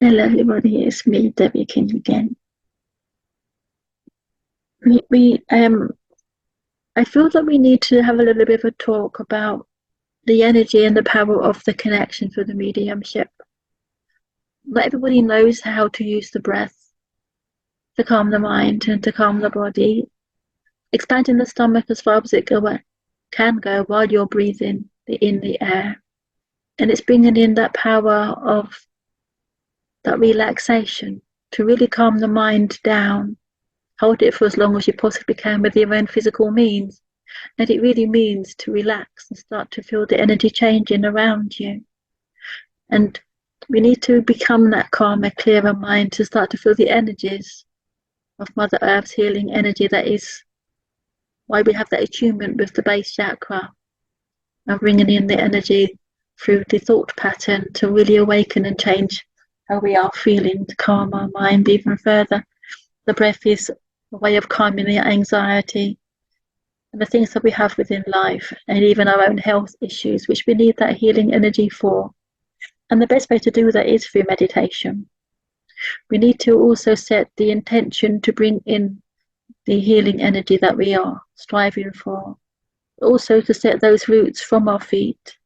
Hello everybody, it's me, Debbie King again. I feel that we need to have a little bit of a talk about the energy and the power of the connection for the mediumship. Not everybody knows how to use the breath to calm the mind and to calm the body. Expanding the stomach as far as it can go while you're breathing in the air. And it's bringing in that power of that relaxation to really calm the mind down. Hold it for as long as you possibly can with your own physical means. And it really means to relax and start to feel the energy changing around you. And we need to become that calmer, clearer mind to start to feel the energies of Mother Earth's healing energy. That is why we have that attunement with the base chakra and bringing in the energy through the thought pattern to really awaken and change how we are feeling, to calm our mind even further. The breath is a way of calming the anxiety and the things that we have within life, and even our own health issues, which we need that healing energy for. And the best way to do that is through meditation. We need to also set the intention to bring in the healing energy that we are striving for. Also to set those roots from our feet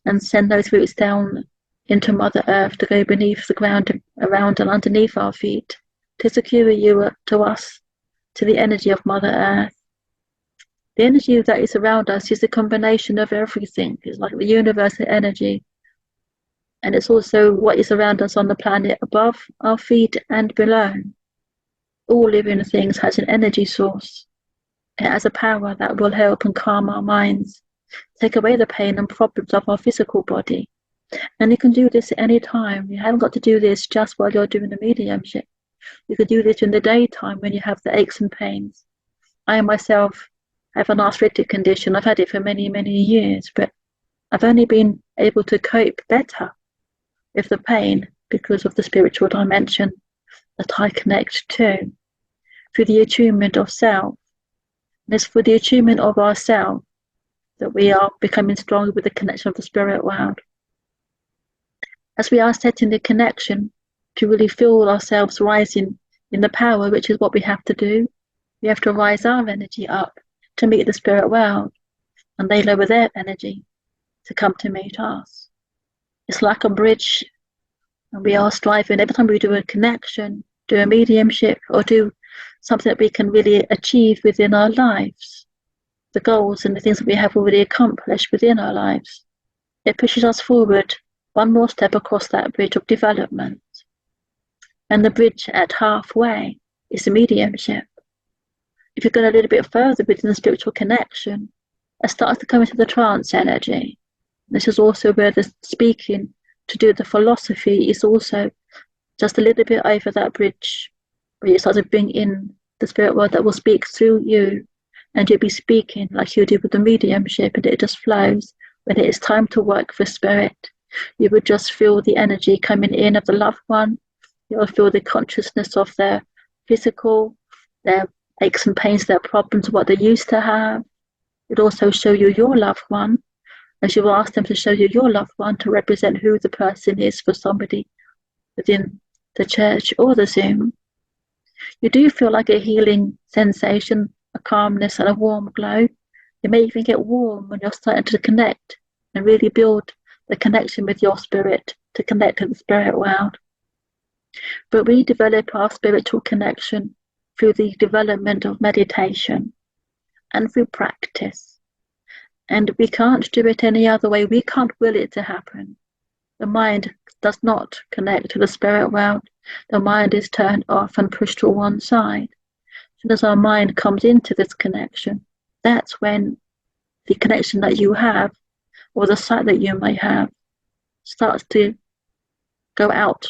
and send those roots down into Mother Earth to go beneath the ground, around and underneath our feet, to secure you to us, to the energy of Mother Earth. The energy that is around us is a combination of everything. It's like the universal energy. And it's also what is around us on the planet, above our feet and below. All living things has an energy source. It has a power that will help and calm our minds, take away the pain and problems of our physical body. And you can do this at any time. You haven't got to do this just while you're doing the mediumship. You can do this in the daytime when you have the aches and pains. I myself have an arthritic condition. I've had it for many, many years, but I've only been able to cope better with the pain because of the spiritual dimension that I connect to, through the attunement of self. And it's for the attunement of ourself that we are becoming stronger with the connection of the spirit world. As we are setting the connection to really feel ourselves rising in the power, which is what we have to do, we have to rise our energy up to meet the spirit world, and they lower their energy to come to meet us. It's like a bridge, and we are striving every time we do a connection, do a mediumship, or do something that we can really achieve within our lives, the goals and the things that we have already accomplished within our lives. It pushes us forward one more step across that bridge of development. And the bridge at halfway is the mediumship. If you're going a little bit further within the spiritual connection, it starts to come into the trance energy. This is also where the speaking to do the philosophy is also just a little bit over that bridge, where you start to bring in the spirit world that will speak through you, and you'll be speaking like you do with the mediumship, and it just flows. When it is time to work for spirit, you would just feel the energy coming in of the loved one. You'll feel the consciousness of their physical, their aches and pains, their problems, what they used to have. It'll also show you your loved one, as you will ask them to show you your loved one to represent who the person is for somebody within the church or the Zoom. You do feel like a healing sensation, a calmness and a warm glow. You may even get warm when you're starting to connect and really build the connection with your spirit, to connect to the spirit world. But we develop our spiritual connection through the development of meditation and through practice. And we can't do it any other way. We can't will it to happen. The mind does not connect to the spirit world. The mind is turned off and pushed to one side. As soon as our mind comes into this connection, that's when the connection that you have, or the sight that you may have, starts to go out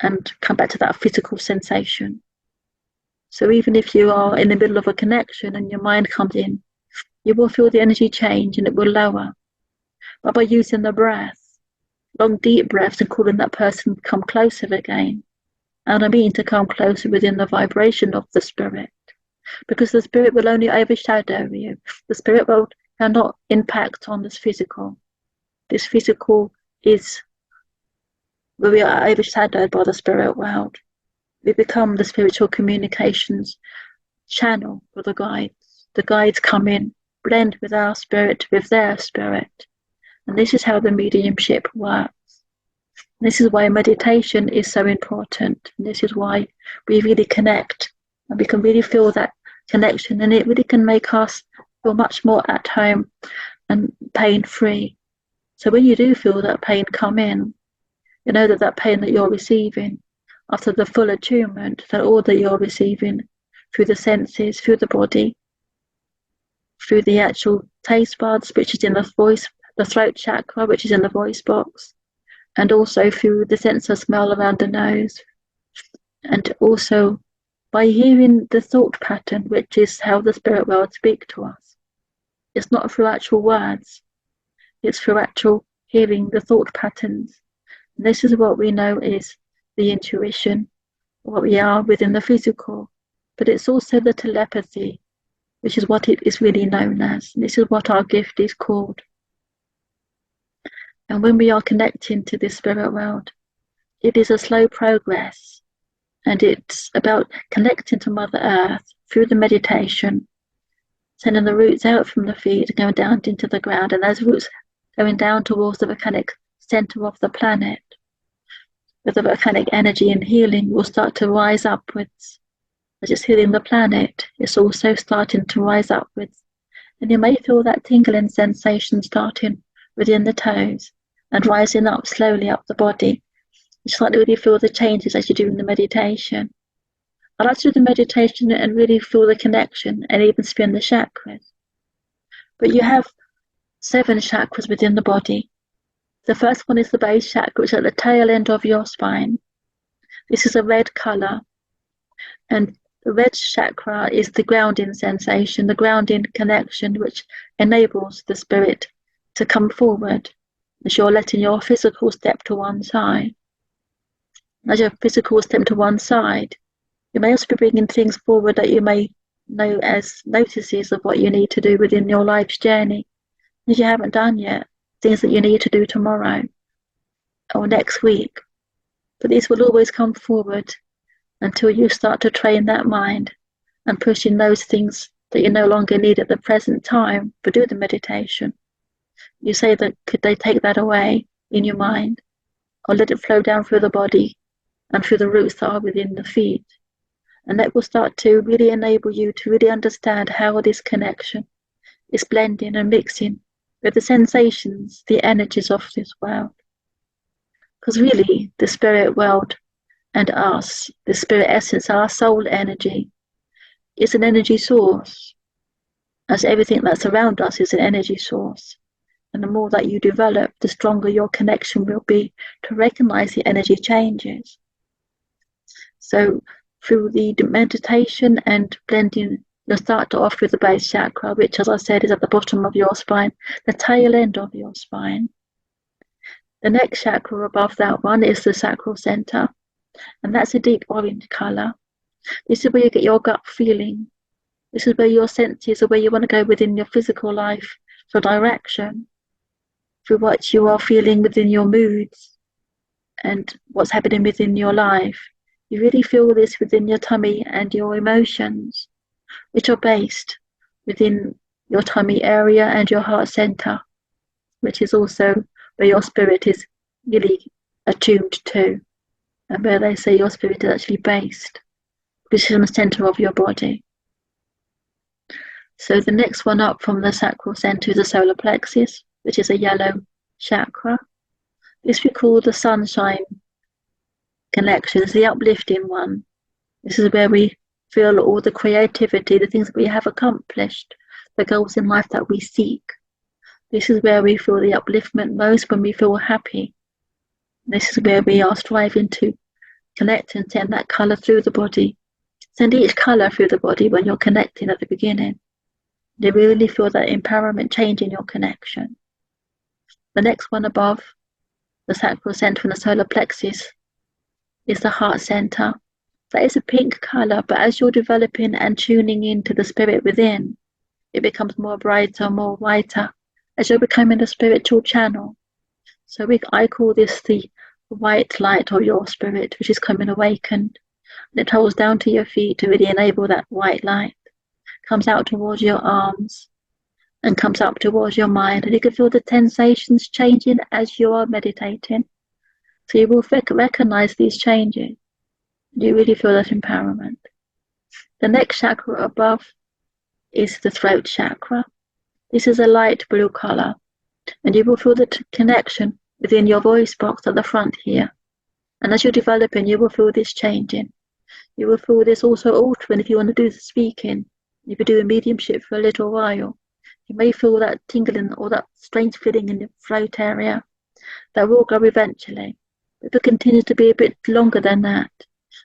and come back to that physical sensation. So even if you are in the middle of a connection and your mind comes in, you will feel the energy change and it will lower. But by using the breath, long deep breaths, and calling that person to come closer again, and I mean to come closer within the vibration of the spirit, because the spirit will only overshadow you. The spirit world cannot impact on this physical. This physical is where we are overshadowed by the spirit world. We become the spiritual communications channel for the guides. The guides come in, blend with our spirit, with their spirit. And this is how the mediumship works. This is why meditation is so important. And this is why we really connect, and we can really feel that connection, and it really can make us feel much more at home and pain-free. So when you do feel that pain come in, you know that pain that you're receiving after the full attunement, that all that you're receiving through the senses, through the body, through the actual taste buds, which is in the voice, the throat chakra, which is in the voice box, and also through the sense of smell around the nose, and also by hearing the thought pattern, which is how the spirit world speaks to us. It's not through actual words, it's through actual hearing the thought patterns. And this is what we know is the intuition, what we are within the physical, but it's also the telepathy, which is what it is really known as. And this is what our gift is called. And when we are connecting to this spirit world, it is a slow progress, and it's about connecting to Mother Earth through the meditation, sending the roots out from the feet, going down into the ground, and those roots going down towards the volcanic center of the planet, where the volcanic energy and healing will start to rise upwards. As it's healing the planet, it's also starting to rise upwards. And you may feel that tingling sensation starting within the toes and rising up slowly up the body. You start to really feel the changes as you're doing the meditation. I like to do the meditation and really feel the connection and even spin the chakras. But you have 7 chakras within the body. The first one is the base chakra, which is at the tail end of your spine. This is a red color, and the red chakra is the grounding sensation, the grounding connection, which enables the spirit to come forward as you're letting your physical step to one side. As your physical step to one side, you may also be bringing things forward that you may know as notices of what you need to do within your life's journey, as you haven't done yet, things that you need to do tomorrow or next week. But these will always come forward until you start to train that mind and push in those things that you no longer need at the present time, but do the meditation. You say that, could they take that away in your mind, or let it flow down through the body and through the roots that are within the feet. And that will start to really enable you to really understand how this connection is blending and mixing with the sensations, the energies of this world. Because really, the spirit world and us, the spirit essence, our soul energy, is an energy source, as everything that's around us is an energy source. And the more that you develop, the stronger your connection will be to recognize the energy changes. So through the meditation and blending, you'll start off with the base chakra, which, as I said, is at the bottom of your spine, the tail end of your spine. The next chakra above that one is the sacral center, and that's a deep orange color. This is where you get your gut feeling. This is where your senses are, where you want to go within your physical life for direction, through what you are feeling within your moods and what's happening within your life. You really feel this within your tummy and your emotions, which are based within your tummy area and your heart center, which is also where your spirit is really attuned to, and where they say your spirit is actually based, which is in the center of your body. So the next one up from the sacral center is the solar plexus, which is a yellow chakra. This we call the sunshine connection, it's the uplifting one. This is where we feel all the creativity, the things that we have accomplished, the goals in life that we seek. This is where we feel the upliftment most, when we feel happy. This is where we are striving to connect and send that colour through the body. Send each colour through the body when you're connecting at the beginning. You really feel that empowerment change in your connection. The next one above the sacral center and the solar plexus is the heart center. That is a pink colour, but as you're developing and tuning into the spirit within, it becomes more brighter, more whiter, as you're becoming a spiritual channel. So I call this the the white light of your spirit, which is coming awakened. And it travels down to your feet to really enable that white light. Comes out towards your arms and comes up towards your mind. And you can feel the sensations changing as you are meditating. So you will recognize these changes. You really feel that empowerment. The next chakra above is the throat chakra. This is a light blue color, and you will feel the connection within your voice box at the front here. And as you're developing, you will feel this changing. You will feel this also altering if you want to do the speaking. If you're doing mediumship for a little while, you may feel that tingling or that strange feeling in your throat area. That will go eventually. If it continues to be a bit longer than that,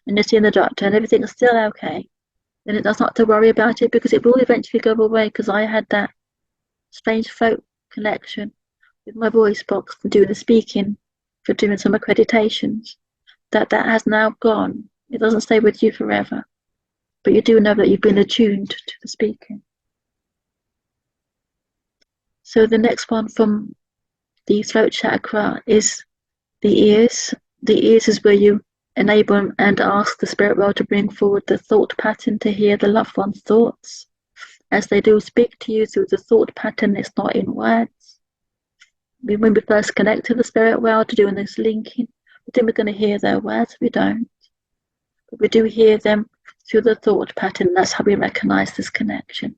and you're seeing the doctor and everything is still okay, then it's not to worry about it, because it will eventually go away, because I had that strange throat connection with my voice box and doing the speaking for doing some accreditations. That has now gone. It doesn't stay with you forever, but you do know that you've been attuned to the speaking. So the next one from the throat chakra is the ears. The ears is where you enable and ask the spirit world to bring forward the thought pattern to hear the loved one's thoughts. As they do speak to you through the thought pattern, it's not in words. When we first connect to the spirit world, to doing this linking, we think we're going to hear their words. We don't. But we do hear them through the thought pattern. That's how we recognize this connection.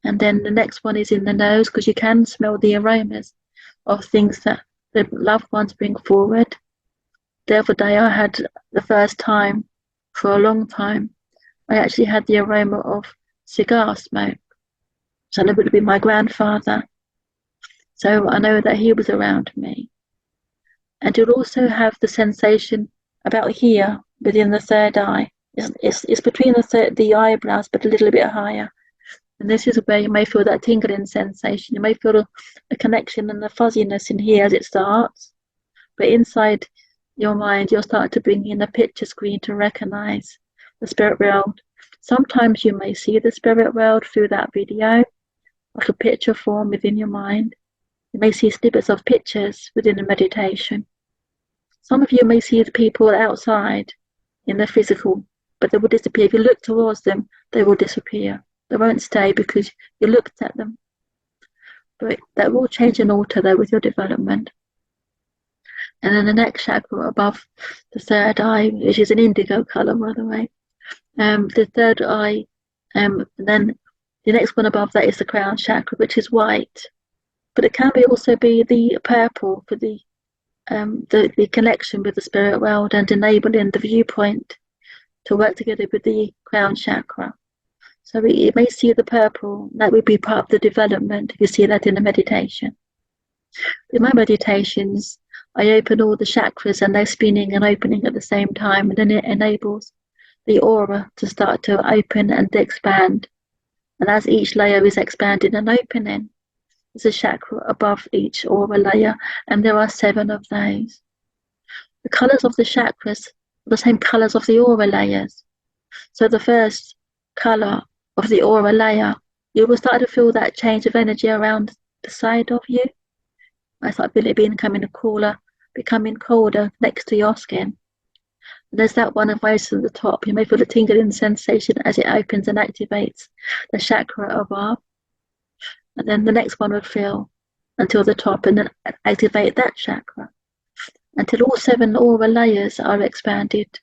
And then the next one is in the nose, because you can smell the aromas of things that the loved ones bring forward. The other day I had the first time for a long time, I actually had the aroma of cigar smoke. So it would have been my grandfather. So I know that he was around me. And you'll also have the sensation about here within the third eye. It's between the eyebrows, but a little bit higher. And this is where you may feel that tingling sensation. You may feel a connection and the fuzziness in here as it starts. But inside your mind, you'll start to bring in a picture screen to recognize the spirit world. Sometimes you may see the spirit world through that video, like a picture form within your mind. You may see snippets of pictures within the meditation. Some of you may see the people outside in the physical, but they will disappear. If you look towards them, they will disappear. They won't stay because you looked at them. But that will change and alter though with your development. And then the next chakra above the third eye, which is an indigo color, by the way. The third eye, and then the next one above that is the crown chakra, which is white. But it can also be the purple for the connection with the spirit world and enabling the viewpoint to work together with the crown chakra. So you may see the purple, that would be part of the development if you see that in the meditation. In my meditations, I open all the chakras and they're spinning and opening at the same time, and then it enables the aura to start to open and expand. And as each layer is expanding and opening, there's a chakra above each aura layer, and there are 7 of those. The colours of the chakras are the same colours of the aura layers. So the first colour of the aura layer, you will start to feel that change of energy around the side of you. I start feeling it becoming colder next to your skin. And there's that one of waves at the top. You may feel a tingling sensation as it opens and activates the chakra above. And then the next one would feel until the top and then activate that chakra until all 7 aura layers are expanded.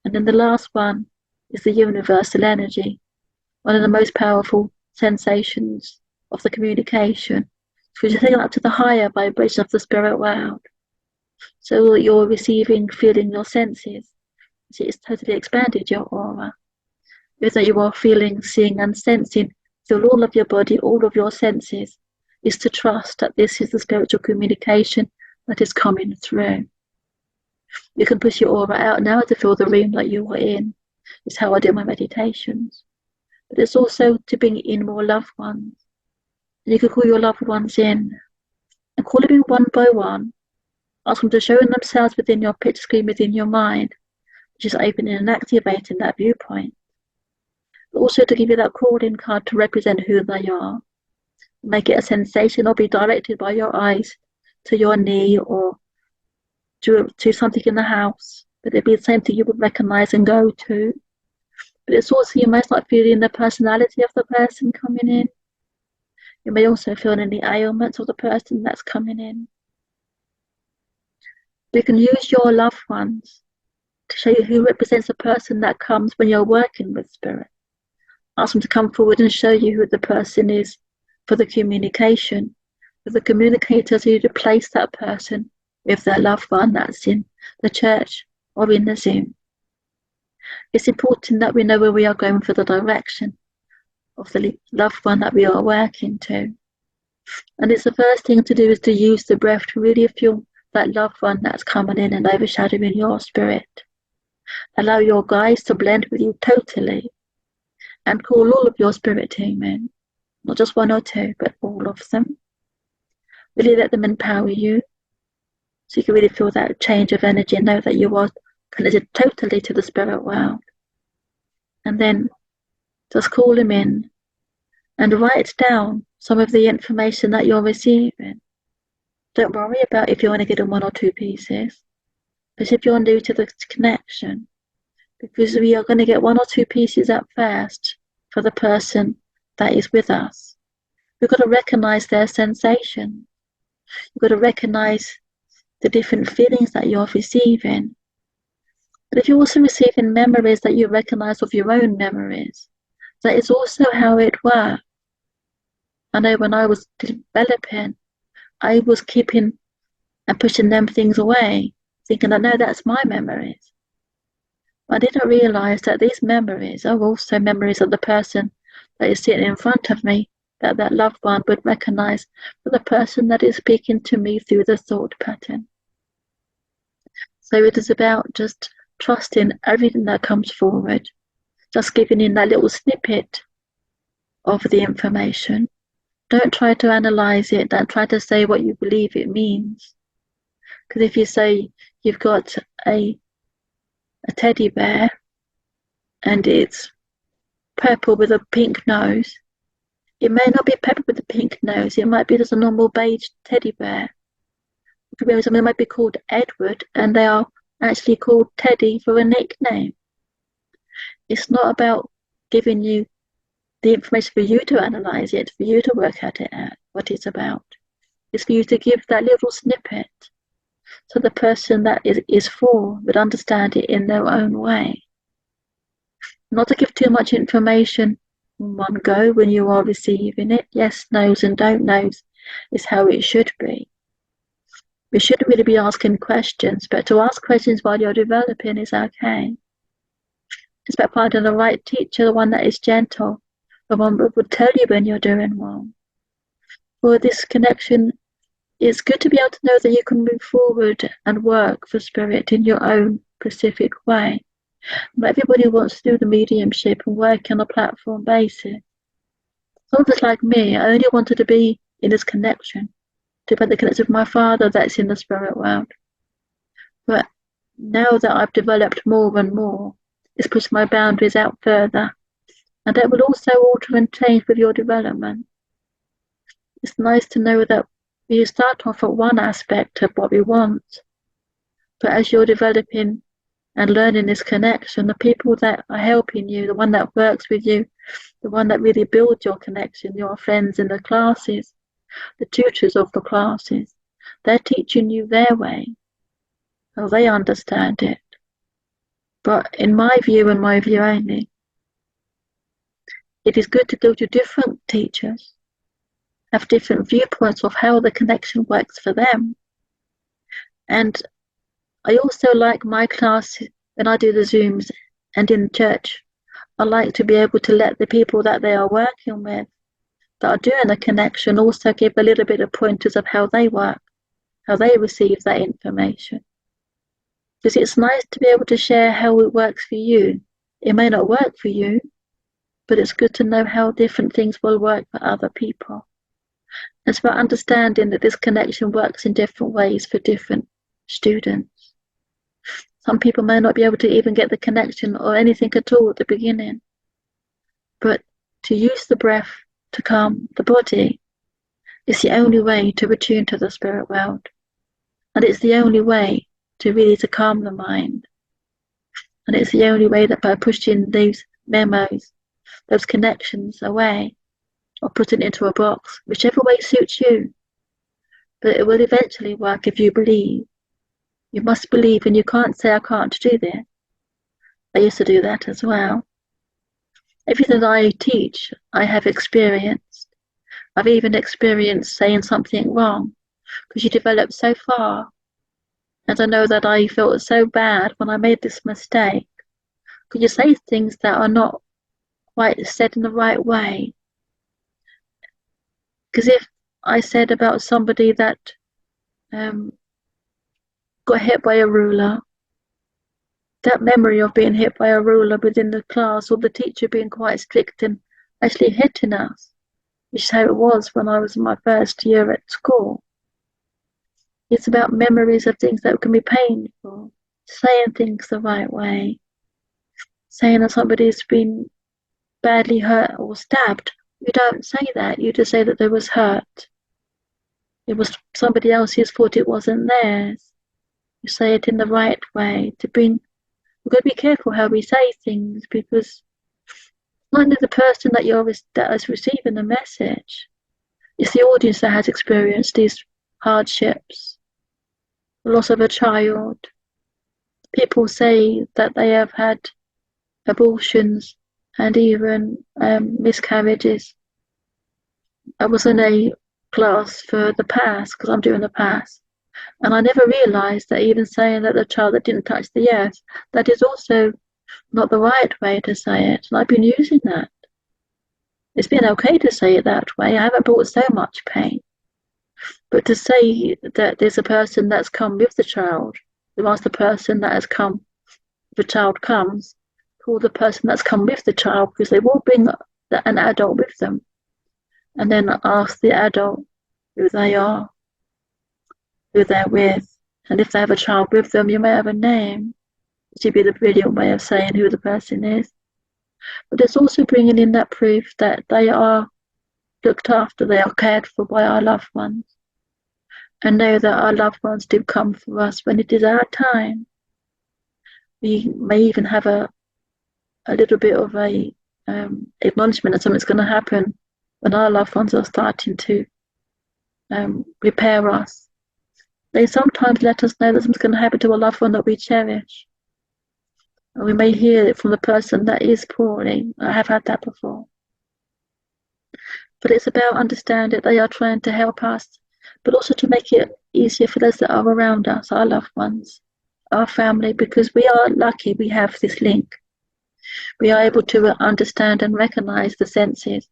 And then the last one is the universal energy, one of the most powerful sensations of the communication. So you're taking up to the higher vibration of the spirit world. So that you're receiving, feeling your senses. So it's totally expanded your aura. Is that you are feeling, seeing and sensing through all of your body, all of your senses, is to trust that this is the spiritual communication that is coming through. You can push your aura out now to feel the room that you are in. It's how I do my meditations. But it's also to bring in more loved ones. And you can call your loved ones in and call them in one by one. Ask them to show themselves within your picture screen, within your mind, which is opening and activating that viewpoint. But also to give you that calling card to represent who they are. Make it a sensation or be directed by your eyes to your knee or to something in the house, but it'd be the same thing you would recognize and go to. But it's also, you might start feeling the personality of the person coming in. You may also feel any ailments of the person that's coming in. You can use your loved ones to show you who represents the person that comes when you're working with spirit. Ask them to come forward and show you who the person is for the communication. For the communicators, you to place that person with their loved one that's in the church or in the Zoom. It's important that we know where we are going for the direction of the loved one that we are working to. And it's the first thing to do is to use the breath to really feel that loved one that's coming in and overshadowing your spirit. Allow your guides to blend with you totally and call all of your spirit team in. Not just one or two, but all of them. Really let them empower you so you can really feel that change of energy and know that you are connected totally to the spirit world. And then just call them in and write down some of the information that you're receiving. Don't worry about if you only get in one or two pieces, but if you're new to the connection, because we are going to get one or two pieces at first for the person that is with us. We've got to recognize their sensation. You've got to recognize the different feelings that you're receiving. But if you're also receiving memories that you recognize of your own memories, that is also how it works. I know when I was developing, I was keeping and pushing them things away, thinking that no, that's my memories. I didn't realize that these memories are also memories of the person that is sitting in front of me, that that loved one would recognize for the person that is speaking to me through the thought pattern. So it is about just trusting everything that comes forward, just giving in that little snippet of the information. Don't try to analyze it, don't try to say what you believe it means. Because if you say you've got a teddy bear and it's purple with a pink nose, it may not be purple with a pink nose, it might be just a normal beige teddy bear. It could be something that might be called Edward and they are actually called Teddy for a nickname. It's not about giving you the information for you to analyze it, for you to work out what it's about. It's for you to give that little snippet so the person that is for would understand it in their own way. Not to give too much information in one go when you are receiving it. Yes, no's and don't knows is how it should be. We shouldn't really be asking questions, but to ask questions while you're developing is okay. It's about finding the right teacher, the one that is gentle, the one that would tell you when you're doing wrong. For this connection, it's good to be able to know that you can move forward and work for spirit in your own specific way. Not everybody wants to do the mediumship and work on a platform basis. Some of us, like me, I only wanted to be in this connection, to be the connection with my father that's in the spirit world. But now that I've developed more and more, it's pushed my boundaries out further. And that will also alter and change with your development. It's nice to know that we start off at one aspect of what we want, but as you're developing and learning this connection, the people that are helping you, the one that works with you, the one that really builds your connection, your friends in the classes, the tutors of the classes, they're teaching you their way, how they understand it. But in my view and my view only, it is good to go to different teachers, have different viewpoints of how the connection works for them. And I also like my class, when I do the Zooms and in church, I like to be able to let the people that they are working with, that are doing the connection, also give a little bit of pointers of how they work, how they receive that information. Because it's nice to be able to share how it works for you. It may not work for you, but it's good to know how different things will work for other people. It's about understanding that this connection works in different ways for different students. Some people may not be able to even get the connection or anything at all at the beginning. But to use the breath to calm the body is the only way to attune to the spirit world. And it's the only way to calm the mind. And it's the only way that by pushing these memos, those connections away, or putting it into a box, whichever way suits you. But it will eventually work if you believe. You must believe, and you can't say, I can't do this. I used to do that as well. Everything I teach, I have experienced. I've even experienced saying something wrong, because you develop so far. And I know that I felt so bad when I made this mistake. Because you say things that are not quite said in the right way. Because if I said about somebody that got hit by a ruler, that memory of being hit by a ruler within the class, or the teacher being quite strict and actually hitting us, which is how it was when I was in my first year at school. It's about memories of things that can be painful, saying things the right way, saying that somebody's been badly hurt or stabbed. You don't say that, you just say that there was hurt. It was somebody else's fault, it wasn't theirs. You say it in the right way to bring. We've got to be careful how we say things, because not only the person that is receiving the message, it's the audience that has experienced these hardships, the loss of a child. People say that they have had abortions and even miscarriages. I was in a class for the PASS, because I'm doing the PASS, and I never realised that even saying that the child that didn't touch the earth, that is also not the right way to say it. And I've been using that. It's been okay to say it that way. I haven't brought so much pain. But to say that there's a person that's come with the child, to ask the person that has come, the child comes, call the person that's come with the child, because they will bring an adult with them, and then ask the adult who they are, who they're with, and if they have a child with them, you may have a name, which would be the brilliant way of saying who the person is. But it's also bringing in that proof that they are looked after, they are cared for by our loved ones, and know that our loved ones do come for us when it is our time. We may even have a little bit of a acknowledgement that something's going to happen when our loved ones are starting to repair us. They sometimes let us know that something's going to happen to a loved one that we cherish. And we may hear it from the person that is poorly. I have had that before. But it's about understanding they are trying to help us, but also to make it easier for those that are around us, our loved ones, our family, because we are lucky we have this link. We are able to understand and recognize the senses,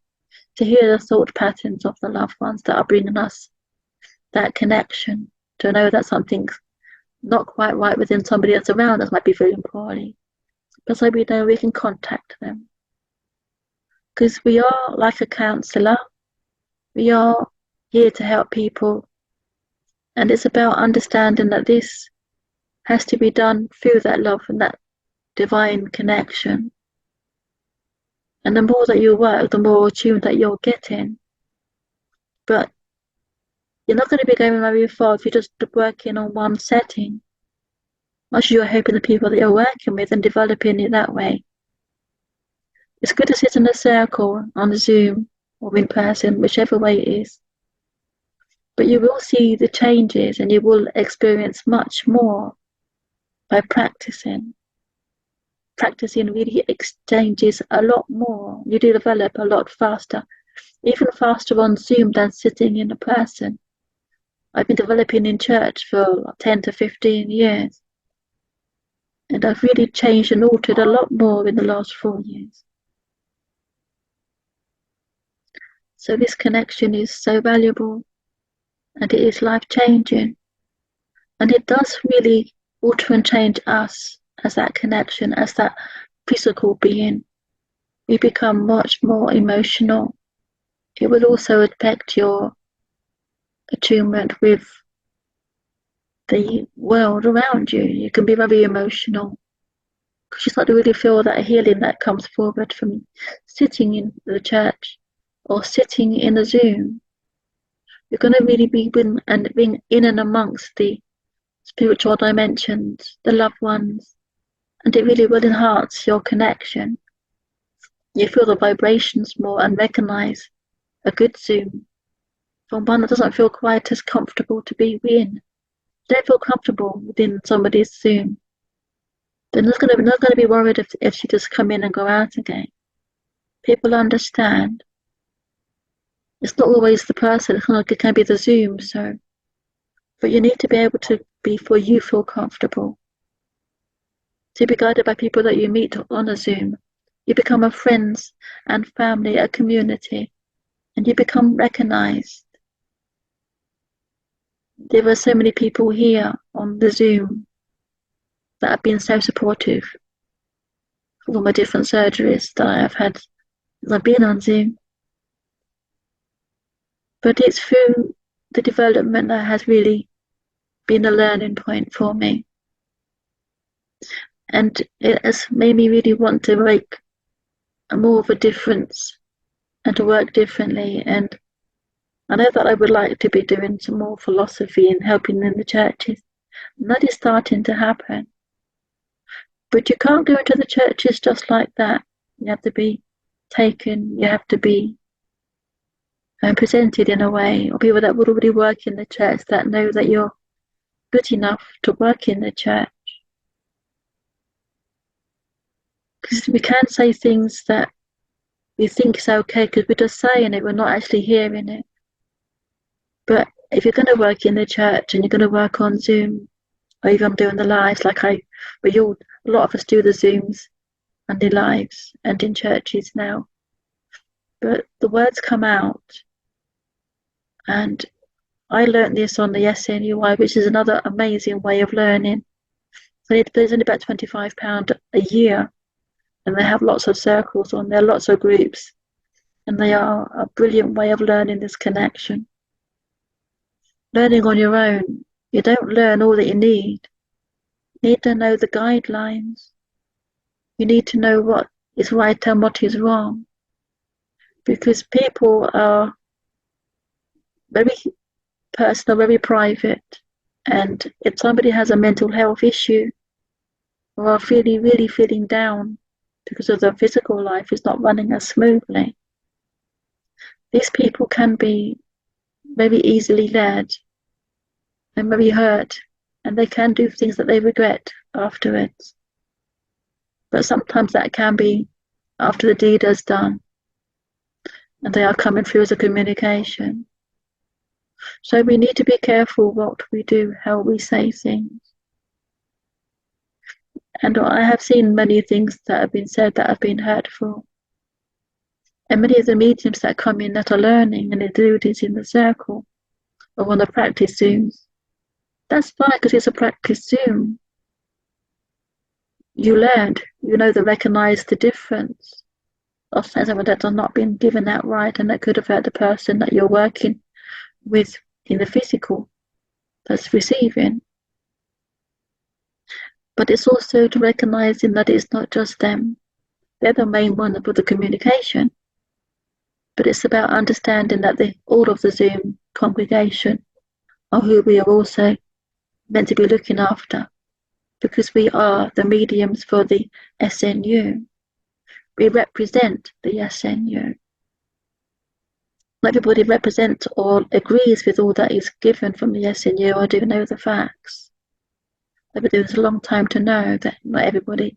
to hear the thought patterns of the loved ones that are bringing us that connection, to know that something's not quite right within somebody that's around us, might be feeling poorly. But so we know we can contact them. Because we are like a counsellor. We are here to help people. And it's about understanding that this has to be done through that love and that divine connection. And the more that you work, the more attuned that you're getting. But you're not going to be going very far if you're just working on one setting. Much you're hoping the people that you're working with and developing it that way. It's good to sit in a circle on Zoom or in person, whichever way it is. But you will see the changes and you will experience much more by practicing. Practicing really exchanges a lot more. You do develop a lot faster, even faster on Zoom than sitting in a person. I've been developing in church for 10 to 15 years. And I've really changed and altered a lot more in the last 4 years. So this connection is so valuable, and it is life-changing. And it does really alter and change us as that connection, as that physical being. We become much more emotional. It will also affect your attunement with the world around you. You can be very emotional because you start to really feel that healing that comes forward from sitting in the church or sitting in a Zoom. You're going to really be being in and amongst the spiritual dimensions, the loved ones, and it really will enhance your connection. You feel the vibrations more and recognize a good Zoom from one that doesn't feel quite as comfortable to be in. Don't feel comfortable within somebody's Zoom. They're not going to be worried if you just come in and go out again. People understand. It's not always the person, it can be the Zoom, so. But you need to be able to be for you feel comfortable. To be guided by people that you meet on a Zoom. You become a friends and family, a community, and you become recognized. There are so many people here on the Zoom that have been so supportive for all my different surgeries that I have had as I've been on Zoom. But it's through the development that has really been a learning point for me. And it has made me really want to make more of a difference and to work differently. And I know that I would like to be doing some more philosophy and helping in the churches. And that is starting to happen. But you can't go into the churches just like that. You have to be taken, you have to be presented in a way, or people that would already work in the church that know that you're good enough to work in the church. Because we can say things that we think is okay because we're just saying it, we're not actually hearing it. But if you're going to work in the church and you're going to work on Zoom, or even doing the lives, a lot of us do the Zooms and the lives and in churches now. But the words come out, and I learned this on the SNUI, which is another amazing way of learning. So there's only about £25 a year, and they have lots of circles on there, lots of groups, and they are a brilliant way of learning this connection. Learning on your own, you don't learn all that you need. You need to know the guidelines. You need to know what is right and what is wrong. Because people are very personal, very private. And if somebody has a mental health issue or are really feeling down because of their physical life is not running as smoothly, these people can be very easily led and very hurt, and they can do things that they regret afterwards. But sometimes that can be after the deed is done, and they are coming through as a communication. So we need to be careful what we do, how we say things. And I have seen many things that have been said that have been hurtful. And many of the mediums that come in that are learning and they do this in the circle or on the practice Zooms, that's fine because it's a practice Zoom. You learned, you know, to recognize the difference of something that has not been given out right and that could have hurt the person that you're working with in the physical that's receiving. But it's also to recognizing that it's not just them. They're the main one for the communication. But it's about understanding that all of the Zoom congregation are who we are also meant to be looking after, because we are the mediums for the SNU. We represent the SNU. Not everybody represents or agrees with all that is given from the SNU or do know the facts. But there's a long time to know that not everybody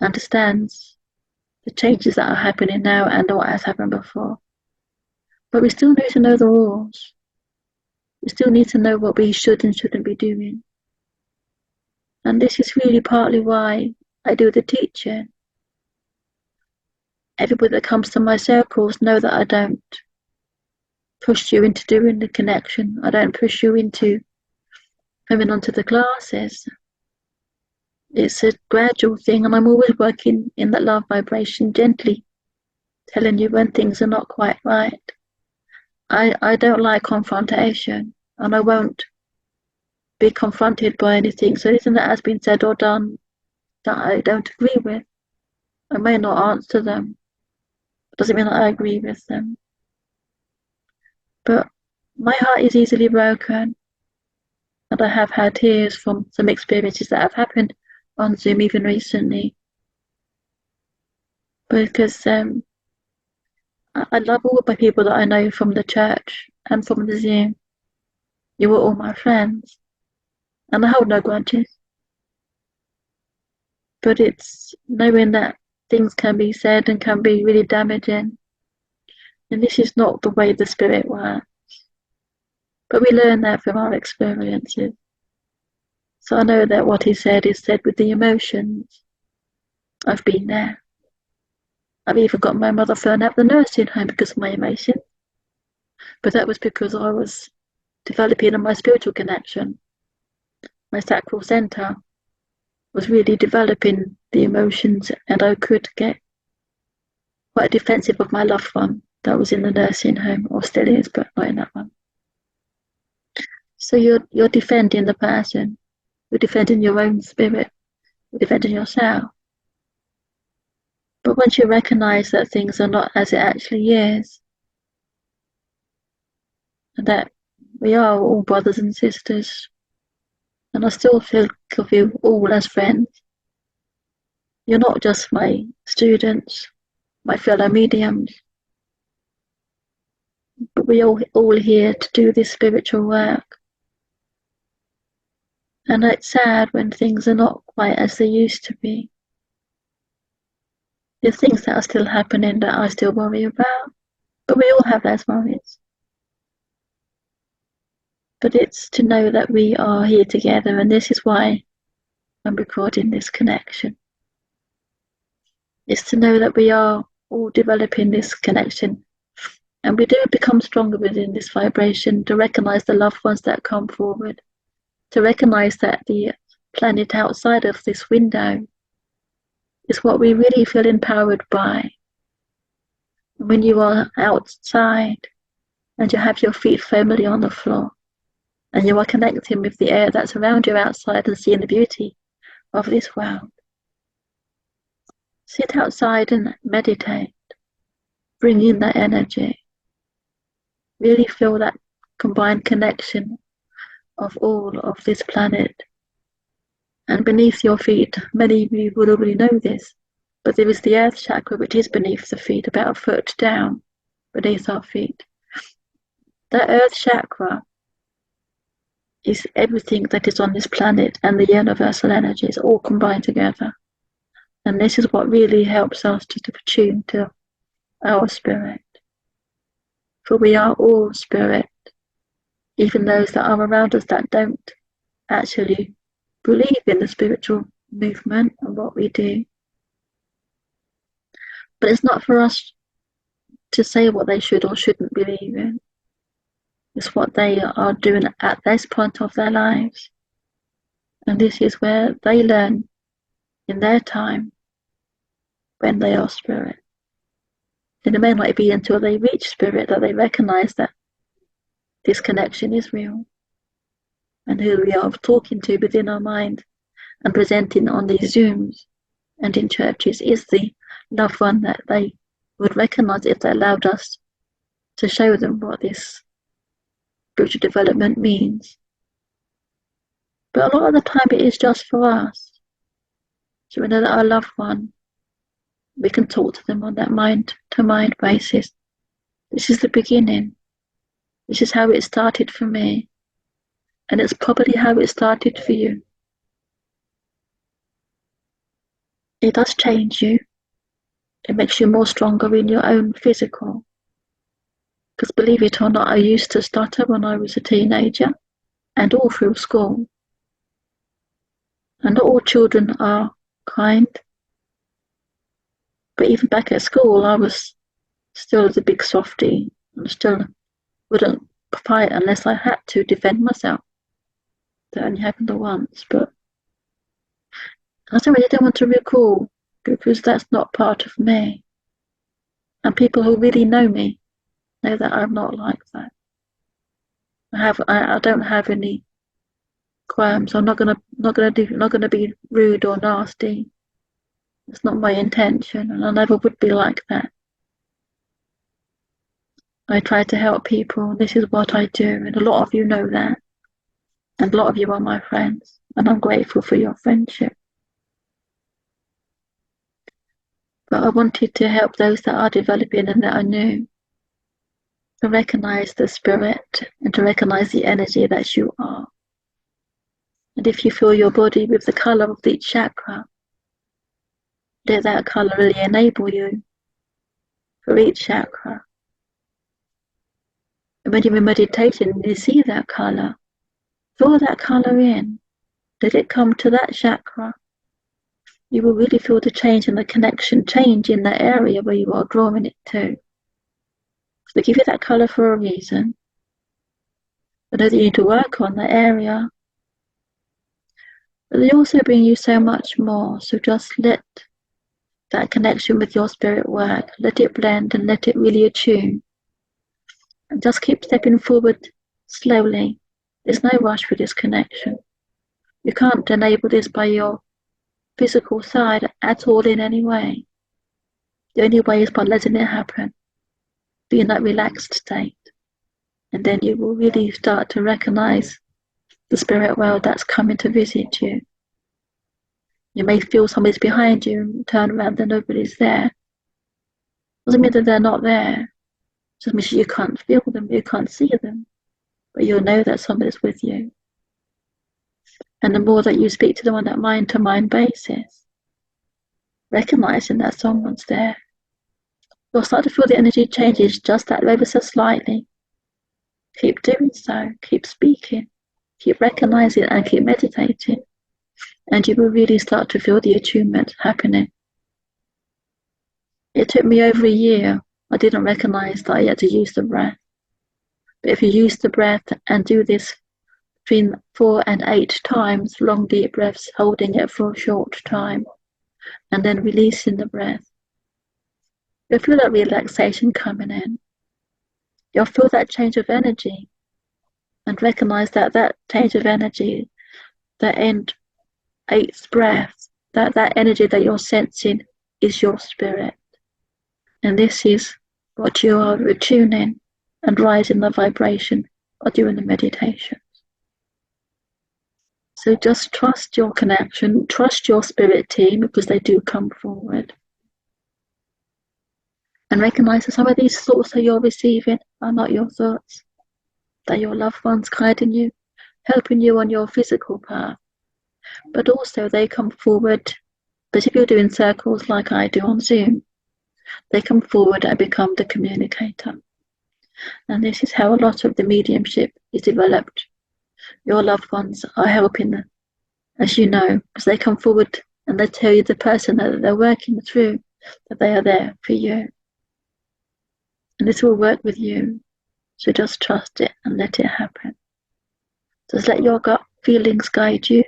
understands the changes that are happening now and what has happened before. But we still need to know the rules. We still need to know what we should and shouldn't be doing. And this is really partly why I do the teaching. Everybody that comes to my circles know that I don't push you into doing the connection. I don't push you into coming onto the classes. It's a gradual thing, and I'm always working in that love vibration gently, telling you when things are not quite right. I don't like confrontation, and I won't be confronted by anything. So anything that has been said or done that I don't agree with, I may not answer them. It doesn't mean that I agree with them. But my heart is easily broken. And I have had tears from some experiences that have happened on Zoom even recently. Because I love all the people that I know from the church and from the Zoom. You were all my friends. And I hold no grudges. But it's knowing that things can be said and can be really damaging. And this is not the way the spirit works. But we learn that from our experiences. So I know that what he said is said with the emotions. I've been there. I've even got my mother thrown out the nursing home because of my emotions. But that was because I was developing on my spiritual connection. My sacral center was really developing the emotions, and I could get quite defensive of my loved one that was in the nursing home, or still is, but not in that one. So you're defending the person, you're defending your own spirit, you're defending yourself. But once you recognize that things are not as it actually is, and that we are all brothers and sisters, and I still think of you all as friends. You're not just my students, my fellow mediums, but we're all here to do this spiritual work. And it's sad when things are not quite as they used to be. There's things that are still happening that I still worry about, but we all have those worries. But it's to know that we are here together, and this is why I'm recording this connection. It's to know that we are all developing this connection, and we do become stronger within this vibration, to recognize the loved ones that come forward, to recognize that the planet outside of this window is what we really feel empowered by. When you are outside and you have your feet firmly on the floor, and you are connecting with the air that's around you outside and seeing the beauty of this world. Sit outside and meditate. Bring in that energy. Really feel that combined connection of all of this planet. And beneath your feet, many of you would already know this, but there is the earth chakra, which is beneath the feet, about a foot down beneath our feet. That earth chakra is everything that is on this planet, and the universal energies all combined together. And this is what really helps us to attune to our spirit. For we are all spirit, even those that are around us that don't actually believe in the spiritual movement and what we do. But it's not for us to say what they should or shouldn't believe in. It's what they are doing at this point of their lives. And this is where they learn in their time when they are spirit. And it may not be until they reach spirit that they recognize that this connection is real. And who we are talking to within our mind and presenting on these Zooms and in churches is the loved one that they would recognize if they allowed us to show them what this spiritual development means. But a lot of the time it is just for us. So we know that our loved one, we can talk to them on that mind-to-mind basis. This is the beginning. This is how it started for me. And it's probably how it started for you. It does change you. It makes you more stronger in your own physical. Because believe it or not, I used to stutter when I was a teenager and all through school. And not all children are kind. But even back at school, I was still the big softie and still wouldn't fight unless I had to defend myself. That only happened once, but I don't really want to recall because that's not part of me. And people who really know me know that I'm not like that. I don't have any qualms. I'm not gonna be rude or nasty. It's not my intention, and I never would be like that. I try to help people. This is what I do, and a lot of you know that. And a lot of you are my friends, and I'm grateful for your friendship. But I wanted to help those that are developing and that are new to recognize the spirit and to recognize the energy that you are. And if you fill your body with the color of each chakra, let that color really enable you for each chakra. And when you're in meditation and you see that color, draw that color in. Let it come to that chakra. You will really feel the change and the connection change in that area where you are drawing it to. So they give you that color for a reason. But know that you need to work on that area. But they also bring you so much more. So just let that connection with your spirit work. Let it blend and let it really attune. And just keep stepping forward slowly. There's no rush for this connection. You can't enable this by your physical side at all in any way. The only way is by letting it happen. Be in that relaxed state. And then you will really start to recognize the spirit world that's coming to visit you. You may feel somebody's behind you and turn around and nobody's there. Doesn't mean that they're not there. It just means you can't feel them, you can't see them. But you'll know that somebody's with you. And the more that you speak to them on that mind-to-mind basis, recognizing that someone's there, you'll start to feel the energy changes just that ever so slightly. Keep doing so, keep speaking, keep recognizing and keep meditating, and you will really start to feel the attunement happening. It took me over a year. I didn't recognize that I had to use the breath. But if you use the breath and do this between 4 and 8 times, long deep breaths, holding it for a short time, and then releasing the breath, you'll feel that relaxation coming in. You'll feel that change of energy and recognize that that change of energy, the end 8th breath, that energy that you're sensing is your spirit. And this is what you are attuning and rising the vibration by doing the meditation. So just trust your connection, trust your spirit team because they do come forward. And recognize that some of these thoughts that you're receiving are not your thoughts. They're your loved ones guiding you, helping you on your physical path. But also they come forward, but if you're doing circles like I do on Zoom, they come forward and become the communicator. And this is how a lot of the mediumship is developed. Your loved ones are helping them, as you know, because they come forward and they tell you the person that they're working through, that they are there for you. And this will work with you. So just trust it and let it happen. Just let your gut feelings guide you.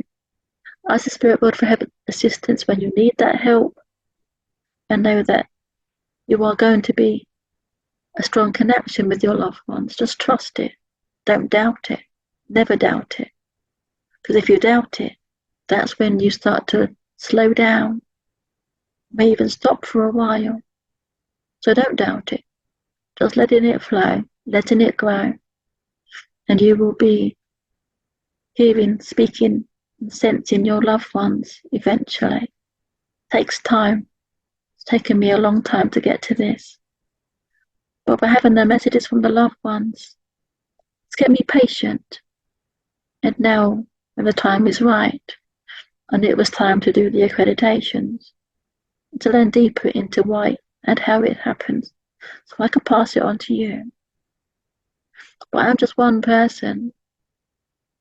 Ask the spirit world for help, assistance when you need that help. And know that you are going to be a strong connection with your loved ones. Just trust it. Don't doubt it. Never doubt it. Because if you doubt it, that's when you start to slow down. May even stop for a while. So don't doubt it. Just letting it flow, letting it grow. And you will be hearing, speaking, and sensing your loved ones eventually. It takes time. It's taken me a long time to get to this. But by having the messages from the loved ones, it's kept me patient. And now, when the time is right, and it was time to do the accreditations, to learn deeper into why and how it happens, so I can pass it on to you. But I'm just one person,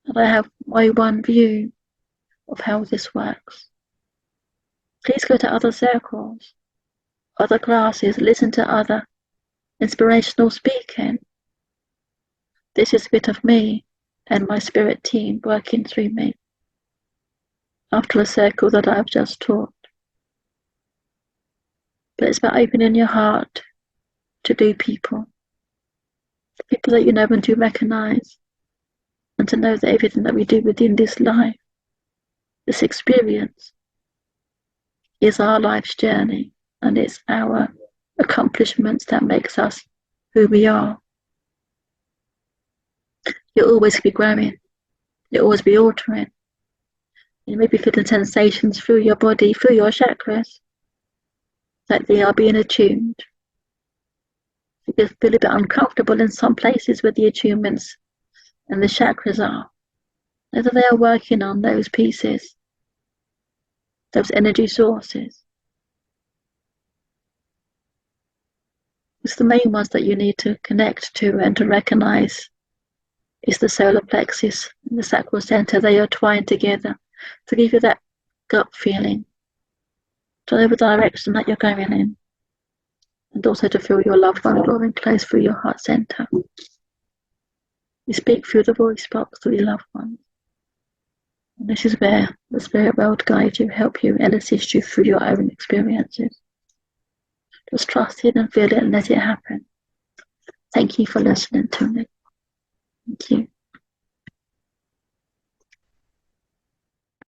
and I have my one view of how this works. Please go to other circles, other classes, listen to other inspirational speaking. This is a bit of me and my spirit team working through me after a circle that I've just taught. But it's about opening your heart to do people that you know and do recognize, and to know that everything that we do within this life, this experience, is our life's journey, and it's our accomplishments that makes us who we are. You'll always be growing. You'll always be altering. You may be feeling sensations through your body, through your chakras, that they are being attuned. You can feel a bit uncomfortable in some places where the attunements and the chakras are. Whether they are working on those pieces, those energy sources. It's the main ones that you need to connect to and to recognize. Is the solar plexus and the sacral center. They are twined together to give you that gut feeling, to know the direction that you're going in, and also to feel your loved one drawing close through your heart center. You speak through the voice box to your loved ones. And this is where the spirit world guides you, help you, and assist you through your own experiences. Just trust it and feel it and let it happen. Thank you for listening to me. Thank you.